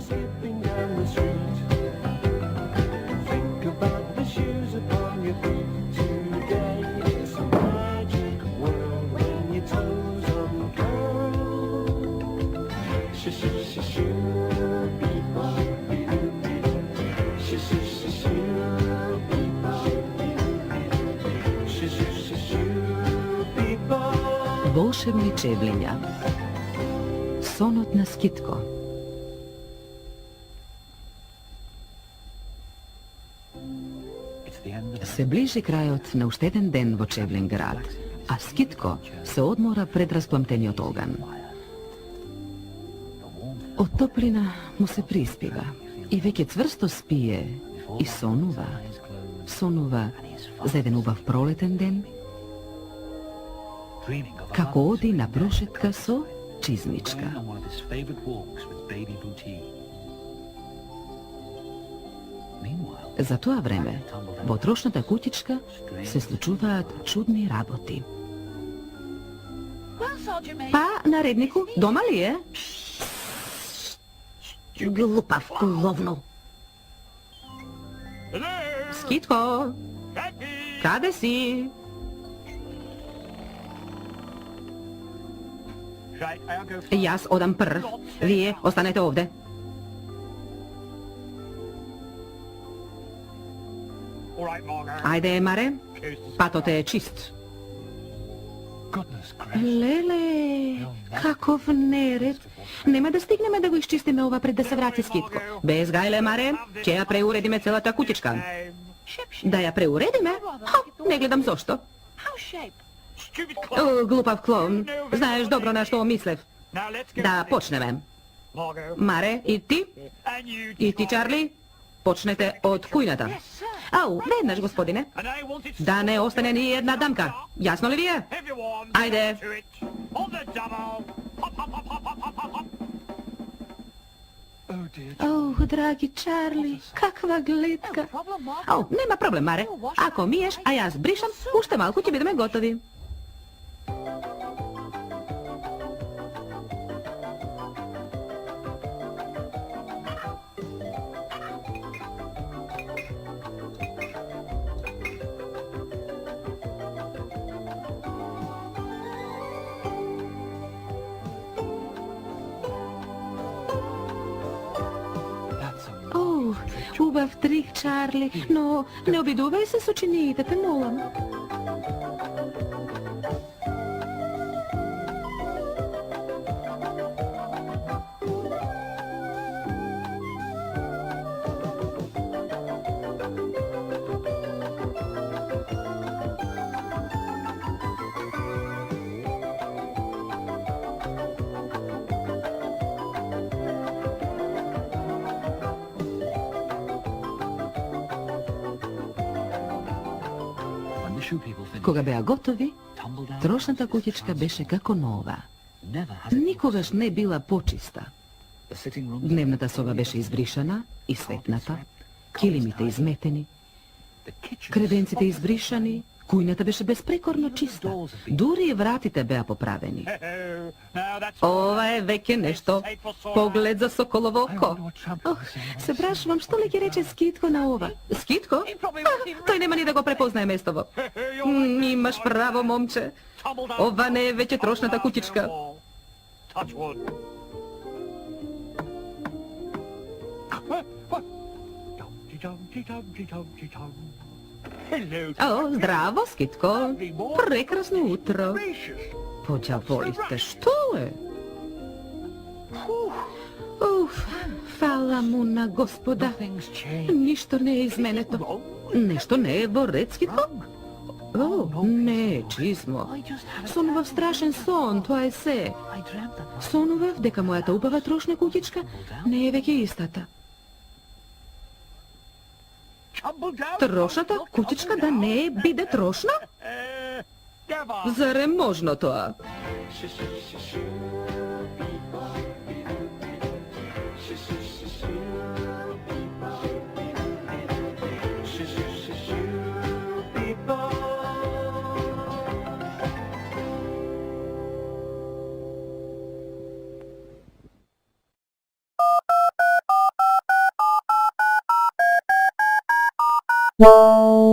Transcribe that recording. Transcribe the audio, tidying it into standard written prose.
skipping down the street. Think about the shoes upon your feet today. It's a magic world when your toes uncurl. Волшебни чевлиња. Сонот на Скитко. Се ближи крајот на уште еден ден во Чевлин град, а Скитко се одмора пред распламтениот оган. Од топлина му се приспива и веќе цврсто спие и сонува. Сонува за еден убав пролетен ден, како оди на прошетка со чизмичка. За тоа време, во трошната куќичка се случуваат чудни работи. Па, нареднику, дома ли е? Глупав кловно. Скитко, каде си? Јас одам прв, вие останете овде. Ајде, Маре, патот е чист. Леле, каков неред. Нема да стигнеме да го изчистиме ова пред да се врати Скитко. Без гајле, Маре, ќе ја преуредиме целата куќичка. Да ја преуредиме? Ха, не гледам зошто. Глупав клоун, знаеш добро на што мислев. Да почнеме. Маре, и ти? И ти, Чарли? Почнете од кујната. Ау, веднаш, господине. Да не остане ни една дамка. Јасно ли ви е? Ајде. Ох, драги Чарли, каква гледка. Ау, нема проблем, Маре. Ако миеш, а јас бришам, уште малку ќе бидеме готови. Убав трик, Чарли, но не обидувај се со чиниите, те молам. Кога беа готови, трошната куќичка беше како нова. Никогаш не била почиста. Дневната соба беше избришана и светната, килимите изметени, креденците избришани, кујната беше безпрекорно чиста. Дури и вратите беа поправени. Ова е веќе нешто. Поглед за соколово око. Ох, се прашувам што ли ќе рече Скитко на ова. Скитко? Тој нема ни да го препознае местово. Имаш право, момче. Ова не е веќе трошната куќичка. О, здраво, Скитко. Прекрасно утро. Поđavolite, што е? Фала му на Господа. Ништо не е изменето. Нешто не е во ред, Скитко? О, не, чизмо. Сонував страшен сон, тоа е се. Сонував дека мојата убава трошна куќичка не е веќе истата. Трошната куќичка да не биде трошна? Зарем можно тоа? Thank